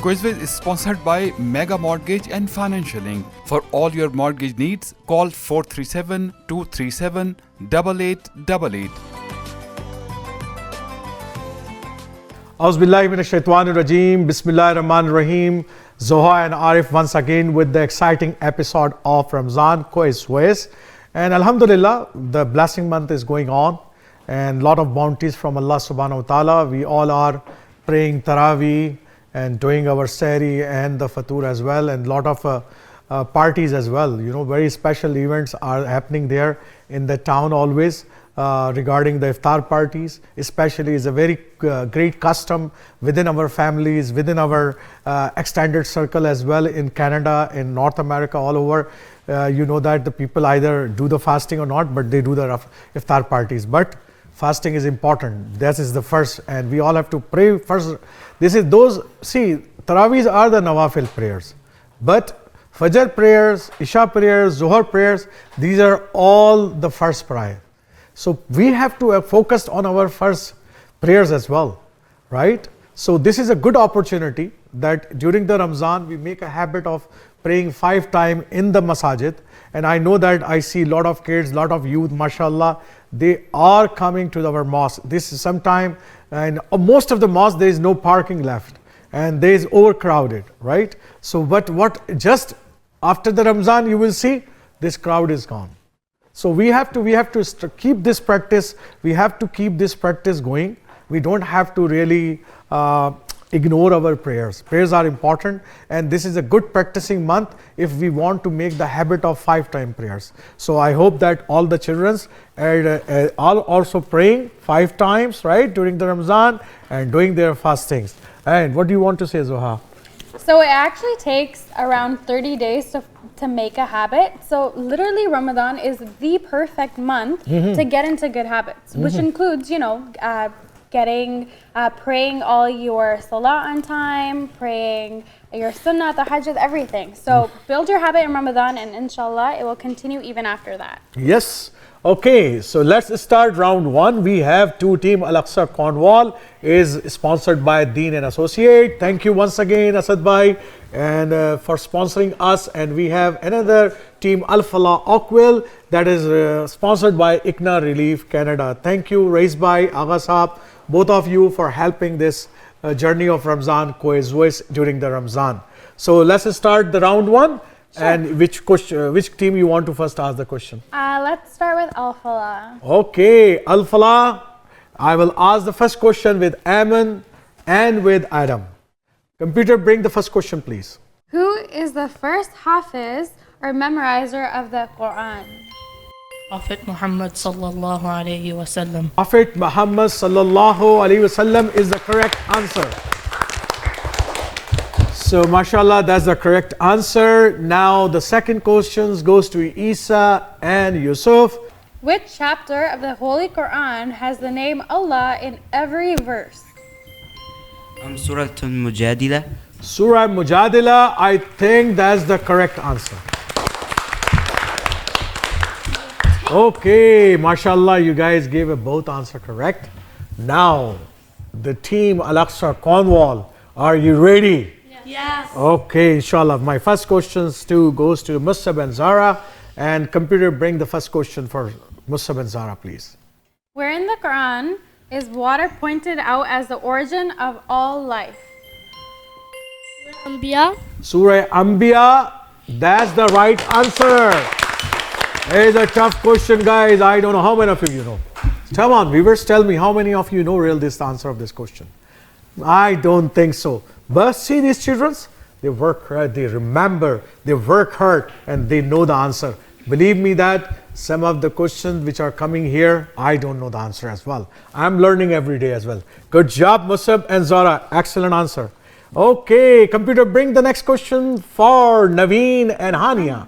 Quizwiz is sponsored by Mega Mortgage and Financial Link. For all your mortgage needs, call 437-237-8888. Auzubillahi minash shaitanir rajeem. Bismillahir Rahmanir Rahim. Zoha and Arif once again with the exciting episode of Ramadan Quizwiz. And Alhamdulillah, the blessing month is going on and lot of bounties from Allah subhanahu wa ta'ala. We all are praying Taraweeh and doing our sehri and the fatur as well, and lot of parties as well. You know, very special events are happening there in the town always regarding the iftar parties. Especially is a very great custom within our families, within our extended circle as well in Canada, in North America, all over. You know that the people either do the fasting or not, but they do the iftar parties. But fasting is important. That is the first, and we all have to pray first. This is those, see, Taraweehs are the Nawafil prayers, but Fajr prayers, Isha prayers, Zuhr prayers, these are all the first prayer. So we have to focus on our first prayers as well, right? So this is a good opportunity that during the Ramzan we make a habit of praying 5 times in the masajid. And I know that I see a lot of kids, lot of youth, mashallah, they are coming to our mosque. This is sometime, and most of the mosque there is no parking left and there is overcrowded, right? So what just after the Ramzan you will see this crowd is gone. So we have to keep this practice. We have to keep this practice going. We don't have to really ignore our prayers. Prayers are important, and this is a good practicing month if we want to make the habit of 5 times prayers. So I hope that all the children are also praying 5 times, right, during the Ramzan and doing their fastings. And what do you want to say, Zoha? So it actually takes around 30 days to make a habit. So literally Ramadan is the perfect month to get into good habits, which includes, you know, praying all your salah on time, praying your sunnah, tahajjud, everything. So build your habit in Ramadan, and inshallah it will continue even after that. Yes. Okay, so let's start round 1. We have 2 team. Aqsa Cornwall is sponsored by Deen and Associate. Thank you once again, Asad Bhai, and for sponsoring us. And we have another team, Falah Oakville, that is sponsored by ICNA Relief Canada. Thank you, Rais Bhai, Agha Saab, both of you for helping this journey of Ramzan Quizwiz during the Ramzan. So let's start the round 1. Sure. And which team you want to first ask the question? Let's start with Al-Falah. Okay, Al-Falah, I will ask the first question with Aman and with Adam. Computer, bring the first question, please. Who is the first Hafiz or memorizer of the Quran? Prophet Muhammad sallallahu alayhi wasallam. Prophet Muhammad sallallahu alayhi wasallam is the correct answer. So, mashallah, that's the correct answer. Now, the second question goes to Isa and Yusuf. Which chapter of the Holy Quran has the name Allah in every verse? Surah Al-Mujadila. Surah Mujadila, I think that's the correct answer. Okay, mashallah, you guys gave both answer correct. Now, the team Aqsa Cornwall, are you ready? Yes. Okay, inshallah. My first question goes to Musab and Zara. And computer, bring the first question for Musab and Zara, please. Where in the Quran is water pointed out as the origin of all life? Surah Anbiya, that's the right answer. It's a tough question, guys. I don't know how many of you know. Come on, viewers, tell me how many of you know this answer of this question. I don't think so. But see these children, they work hard, they remember, they work hard, and they know the answer. Believe me that some of the questions which are coming here, I don't know the answer as well. I'm learning every day as well. Good job, Musab and Zara. Excellent answer. Okay, computer, bring the next question for Naveen and Hania.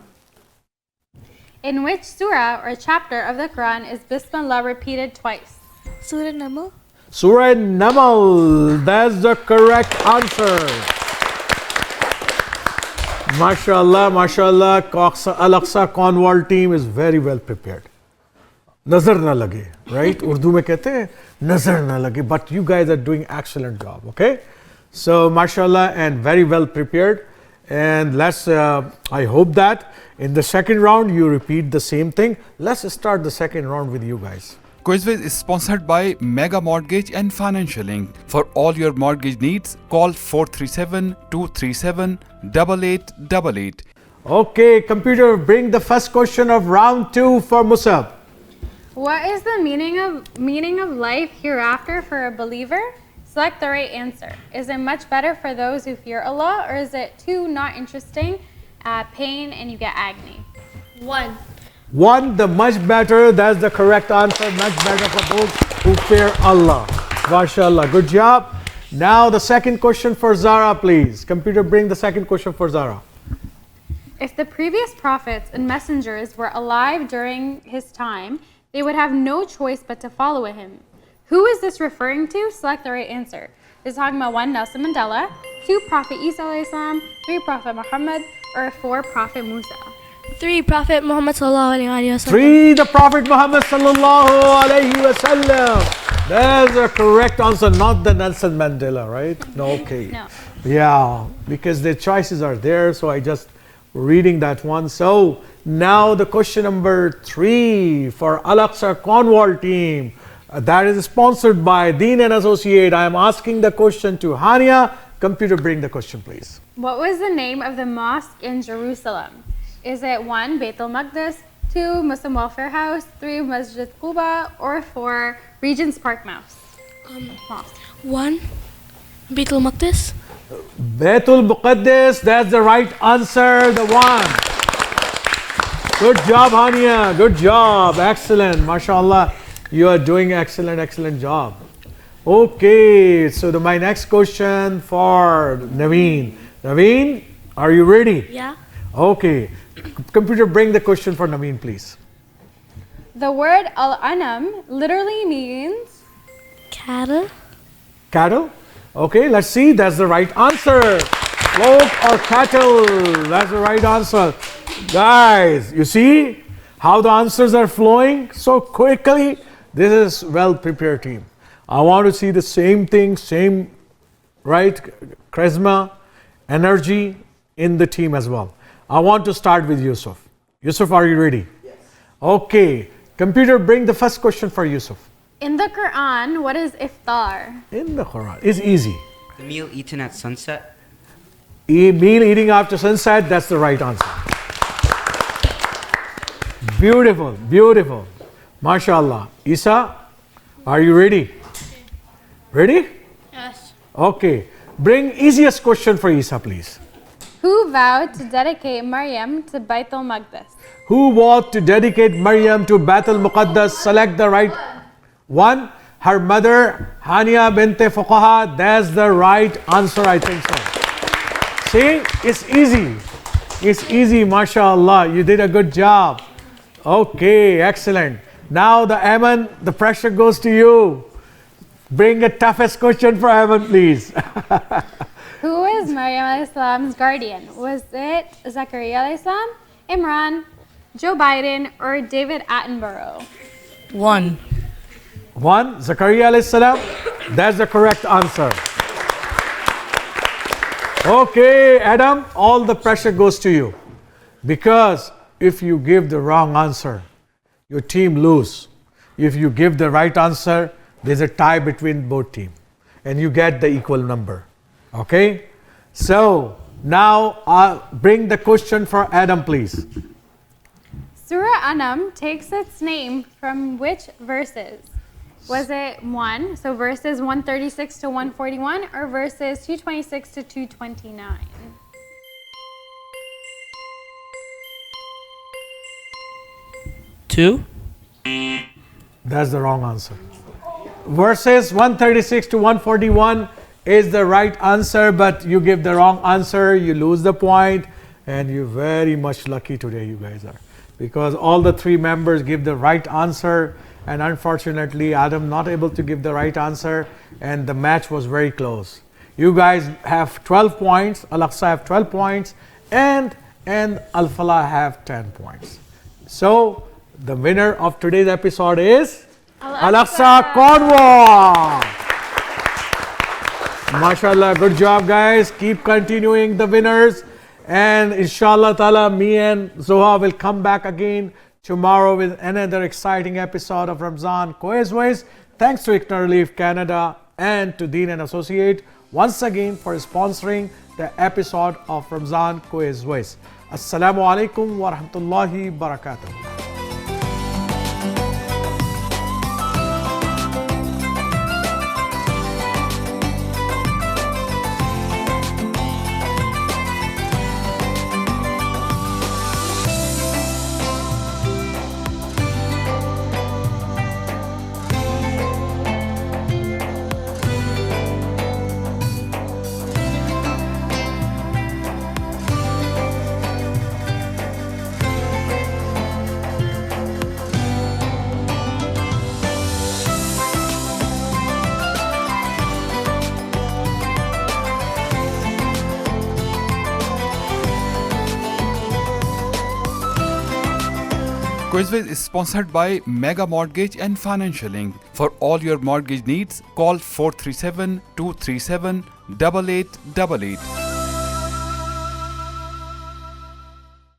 In which surah or chapter of the Quran is Bismillah repeated twice? Surah Namal. Surah Namal, that's the correct answer. MashaAllah, MashaAllah, Aqsa Cornwall team is very well prepared. Nazar na lage, right? Urdu mein kehte hain, nazar na lage, but you guys are doing excellent job, okay? So, mashallah, and very well prepared. And let's, I hope that in the second round you repeat the same thing. Let's start the second round with you guys. Quizviz is sponsored by Mega Mortgage and Financialing. For all your mortgage needs, call 437-237-8888. Okay, computer, bring the first question of round 2 for Musab. What is the meaning of life hereafter for a believer? Select the right answer. Is it much better for those who fear Allah, or is it too not interesting, pain, and you get agony? 1. 1, the much better, that's the correct answer. Much better for those who fear Allah. MashaAllah, good job. Now the second question for Zara, please. Computer, bring the second question for Zara. If the previous prophets and messengers were alive during his time, they would have no choice but to follow him. Who is this referring to? Select the right answer. Is talking about 1, Nelson Mandela, 2, Prophet Isa alayhi salam, 3, Prophet Muhammad, or 4, Prophet Musa? 3. Prophet Muhammad sallallahu alayhi wa sallam. 3, the Prophet Muhammad sallallahu alayhi wa sallam. That's the correct answer, not the Nelson Mandela, right? No, okay. No. Yeah, because the choices are there, so I just reading that one. So now the question number 3 for Aqsa Cornwall team. That is sponsored by Dean and Associate. I am asking the question to Hania. Computer, bring the question, please. What was the name of the mosque in Jerusalem? Is it 1, Beit al-Maqdis, 2, Muslim Welfare House, 3, Masjid Quba, or 4, Regent's Park Mosque? 1. Beit al-Maqdis. Baitul Muqaddis, that's the right answer, the 1. Good job, Hania. Good job. Excellent. MashaAllah. You are doing excellent job. Okay, so my next question for Naveen. Naveen, are you ready? Yeah. Okay. Computer, bring the question for Naveen, please. The word al-anam literally means Cattle. Cattle? Okay, let's see. That's the right answer. Flock or cattle. That's the right answer. Guys, you see how the answers are flowing so quickly? This is well prepared team. I want to see the same thing, same, right, charisma, energy in the team as well. I want to start with Yusuf. Yusuf, are you ready? Yes. Okay. Computer, bring the first question for Yusuf. in the Quran. What is iftar? In the Quran. It's easy. The meal eaten at sunset. Meal eating after sunset, that's the right answer. Beautiful, beautiful. MashaAllah. Isa, are you ready? Ready? Yes. Okay. Bring easiest question for Isa, please. Who vowed to dedicate Maryam to Bait al-Maqdis? Who vowed to dedicate Maryam to Bait al-Muqaddas? Select the right one. Her mother, Hania binte Fuqaha. That's the right answer, I think so. See, it's easy. It's easy, mashallah. You did a good job. Okay, excellent. Now the Aman, the pressure goes to you. Bring the toughest question for Aman, please. Who is Maryam alayhi salam's guardian? Was it Zachariah alayhi salam, Imran, Joe Biden, or David Attenborough? 1. One, Zachariah alayhi salam. That's the correct answer. Okay, Adam, all the pressure goes to you. Because if you give the wrong answer, your team lose. If you give the right answer, there's a tie between both teams. And you get the equal number. Okay? So, now bring the question for Adam, please. Surah Anam takes its name from which verses? Was it 1, so verses 136 to 141, or verses 226 to 229? Two. That's the wrong answer. Verses 136 to 141 is the right answer, but you give the wrong answer, you lose the point, and you're very much lucky today, you guys are. Because all the three members give the right answer, and unfortunately, Adam not able to give the right answer, and the match was very close. You guys have 12 points, Al-Aqsa have 12 points, and Al-Falah have 10 points. So, the winner of today's episode is Al-Aqsa Cornwall. MashaAllah, good job, guys. Keep continuing the winners. And inshallah ta'ala, me and Zoha will come back again tomorrow with another exciting episode of Ramzan Quiz Ways. Thanks to ICNA Relief Canada and to Dean and Associate once again for sponsoring the episode of Ramzan Quiz Ways. Assalamu alaikum wa rahmatullahi barakatuh. Quizways is sponsored by Mega Mortgage and Financial. For all your mortgage needs, call 437 237 8888.